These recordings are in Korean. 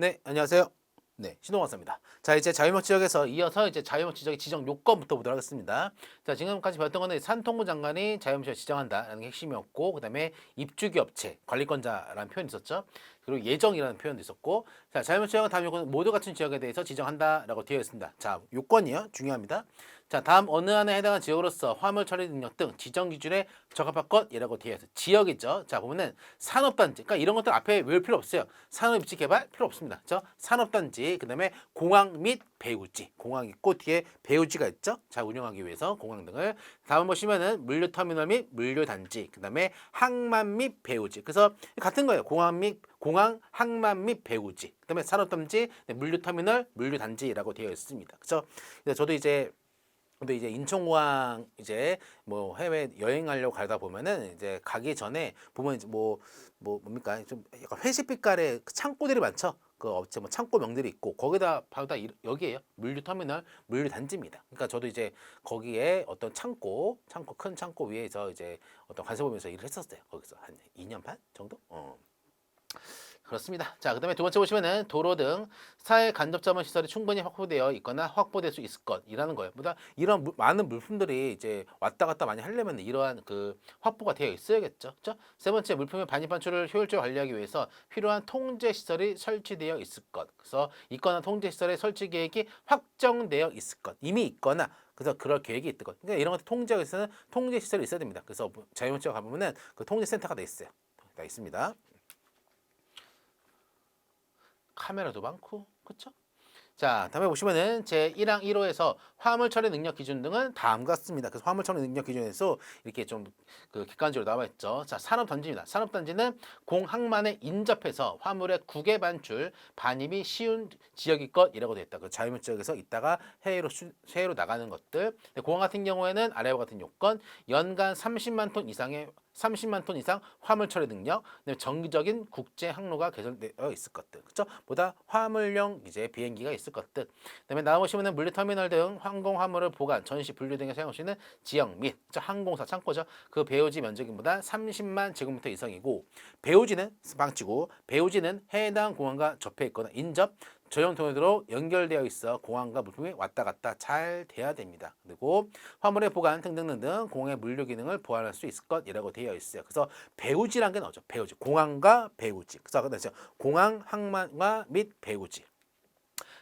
네, 안녕하세요. 네, 신동환입니다. 자, 이제 자유목 지역에서 이어서 이제 자유목 지역의 지정 요건부터 보도록 하겠습니다. 자, 지금까지 봤던 거는 산통부 장관이 자유목 지역을 지정한다라는 게 핵심이었고, 그다음에 입주기 업체 관리권자라는 표현이 있었죠. 그리고 예정이라는 표현도 있었고, 자, 자유목 지역은 다음 요건은 모두 같은 지역에 대해서 지정한다라고 되어 있습니다. 자, 요건이요, 중요합니다. 자, 다음 어느 안에 해당하는 지역으로서 화물 처리 능력 등 지정 기준에 적합할 것이라고 되어 있어요. 지역이죠. 자, 보면은 산업단지, 그러니까 이런 것들 앞에 외울 필요 없어요. 산업입지 개발 필요 없습니다. 그죠? 산업단지, 그다음에 공항 및 배후지, 공항 있고 뒤에 배후지가 있죠. 자, 운영하기 위해서 공항 등을. 다음 보시면은 물류터미널 및 물류단지, 그다음에 항만 및 배후지. 그래서 같은 거예요. 공항, 항만 및 배후지, 그다음에 산업단지, 물류터미널, 물류단지라고 되어 있습니다. 그죠? 그래서 저도 이제 근데 이제 인천공항 이제 뭐 해외 여행하려고 가다 보면은 이제 가기 전에 보면 이제 뭡니까 좀 약간 회색 빛깔의 그 창고들이 많죠. 그 업체 뭐 창고명들이 있고 거기다 바로 다 여기에요. 물류터미널, 물류단지입니다. 그러니까 저도 이제 거기에 어떤 큰 창고 위에서 이제 어떤 관세 보면서 일을 했었어요. 거기서 한 2년 반 정도? 그렇습니다. 자, 그다음에 두 번째 보시면은 도로 등 사회 간접자원 시설이 충분히 확보되어 있거나 확보될 수 있을 것이라는 거예요. 보다 이런 많은 물품들이 이제 왔다 갔다 많이 하려면 이러한 그 확보가 되어 있어야겠죠. 그죠? 세 번째, 물품의 반입 반출을 효율적으로 관리하기 위해서 필요한 통제 시설이 설치되어 있을 것. 그래서 있거나 통제 시설의 설치 계획이 확정되어 있을 것. 이미 있거나 그래서 그럴 계획이 있을 것. 그러니까 이런 것들 통제하기 위해서는 통제 시설이 있어야 됩니다. 그래서 자유문지역 가보면은 그 통제 센터가 돼 있어요. 다 있습니다. 카메라도 많고, 그쵸? 자, 다음에 보시면은 제 1항 1호에서 화물 처리 능력 기준 등은 다음과 같습니다. 그래서 화물 처리 능력 기준에서 이렇게 좀 그 객관적으로 나와 있죠. 자, 산업단지입니다. 산업단지는 공항만에 인접해서 화물의 국외 반출, 반입이 쉬운 지역일 것이라고 되어 있다. 그 자유물 지역에서 있다가 해외로 나가는 것들. 공항 같은 경우에는 아래와 같은 요건, 연간 30만 톤 이상 화물 처리 능력, 정기적인 국제 항로가 개설되어 있을 것들, 그렇죠? 보다 화물용 이제 비행기가 있을 것들. 그다음에 나오시면은 물류터미널 등 항공 화물을 보관, 전시, 분류 등에 사용할 수 있는 지역 및 항공사 창고죠. 그 배후지 면적보다 30만 제곱미터 이상이고 배후지는 방치고 배후지는 해당 공항과 접해 있거나 인접 전용 통로로 연결되어 있어 공항과 물품이 왔다 갔다 잘 돼야 됩니다. 그리고 화물의 보관 등등등등 공항의 물류 기능을 보완할 수 있을 것이라고 되어 있어요. 그래서 배후지란 게 나오죠. 배후지, 공항과 배후지. 그래서 공항, 항만과 및 배후지.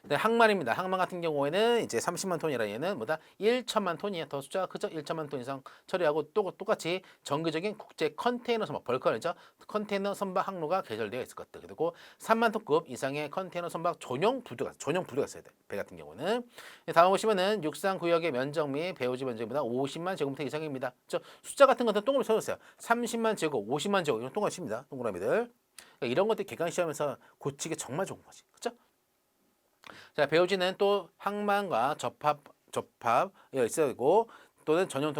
네, 항만입니다. 항만 같은 경우에는 이제 30만 톤이라 얘는 뭐다? 1천만 톤이에요. 더 숫자가 크죠? 1천만 톤 이상 처리하고 또 똑같이 정기적인 국제 컨테이너 선박 벌커죠. 컨테이너 선박 항로가 개설되어 있을 것들. 그리고 3만 톤급 이상의 컨테이너 선박 전용 부두가 있어야 돼. 배 같은 경우는. 다음 보시면은 육상 구역의 면적 및 배후지 면적보다 50만 제곱미터 이상입니다. 저 숫자 같은 것도 동그라미 쳐주세요. 30만 제곱, 50만 제곱 이런 동그라미 칩니다. 동그라미들. 그러니까 이런 것들 객관 시험에서 고치기 정말 좋은 거지. 그렇죠? 자, 배우지는 또 항만과 접합 있어야 되고 또는 전용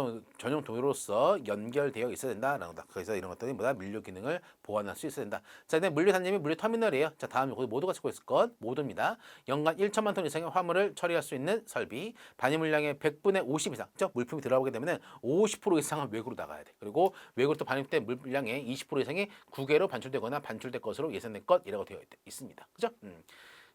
도로로서 연결되어 있어야 된다라는 거다. 그래서 이런 것들이 뭐다? 물류 기능을 보완할 수 있어야 된다. 자, 근데 물류 단점이 물류 터미널이에요. 자, 다음 요거 모두가 찍고 있을 것 모두입니다. 연간 1천만 톤 이상의 화물을 처리할 수 있는 설비, 반입 물량의 100분의 50 이상, 즉 물품이 들어오게 되면은 50% 이상은 외국으로 나가야 돼. 그리고 외국으로 또 반입된 물량의 20% 이상이 국외로 반출되거나 반출될 것으로 예상될 것이라고 되어 있습니다. 그죠?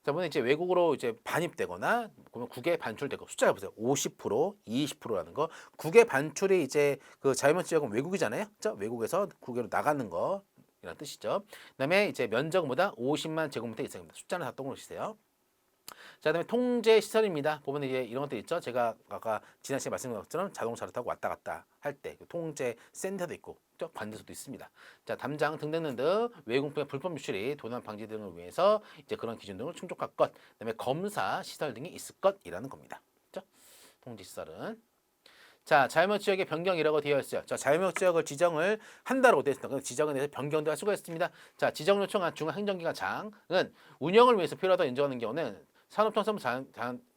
자, 이번에 이제 외국으로 이제 반입되거나 그러면 국외 반출되고 숫자 보세요. 50%, 20%라는 거. 국외 반출이 이제 그 자유무역 지역은 외국이잖아요. 그죠? 외국에서 국외로 나가는 거 이런 뜻이죠. 그다음에 이제 면적보다 50만 제곱미터 이상입니다. 숫자는 다 동그랗게 치세요. 자, 그다음에 통제 시설입니다. 보면 이제 이런 것들 있죠. 제가 아까 지난 시간에 말씀드린 것처럼 자동차를 타고 왔다 갔다 할 때 통제 센터도 있고 관제소도 있습니다. 자, 담장 등등등 외국품의 불법 유출이 도난 방지 등을 위해서 이제 그런 기준 등을 충족할 것. 그다음에 검사 시설 등이 있을 것이라는 겁니다. 그죠? 통제 시설은 자, 자유무역 지역의 변경이라고 되어 있어요. 자, 자유무역 지역을 지정을 한다고 되어 있습니다. 지정에 대해서 변경도 할 수가 있습니다. 자, 지정 요청한 중앙행정기관장은 운영을 위해서 필요하다고 인정하는 경우는 산업통상부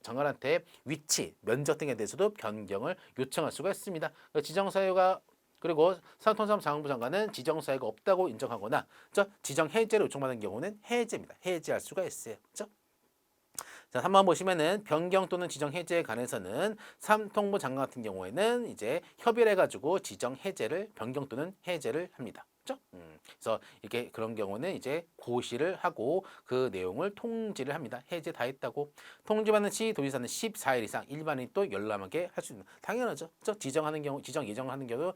장관한테 위치, 면적 등에 대해서도 변경을 요청할 수가 있습니다. 지정 사유가 그리고 산업통상부 장관부 장관은 지정 사유가 없다고 인정하거나 지정 해제를 요청받는 경우는 해제입니다. 해제할 수가 있어요. 그렇죠? 자, 3번 보시면은 변경 또는 지정 해제에 관해서는 산통부 장관 같은 경우에는 이제 협의를 해가지고 지정 해제를 변경 또는 해제를 합니다. 그렇죠? 그래서 이렇게 그런 경우는 이제 고시를 하고 그 내용을 통지를 합니다. 해제 다 했다고. 통지받는 시 도지사는 14일 이상 일반인 또 열람하게 할 수 있는 당연하죠. 그렇죠? 지정하는 경우 지정 예정하는 경우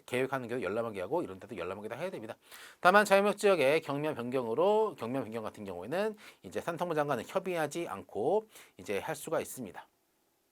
계획하는 경우 열람하게 하고 이런 데도 열람하게 다 해야 됩니다. 다만 자유무역 지역의 경면 변경 같은 경우에는 이제 산통부 장관은 협의하지 않고 이제 할 수가 있습니다.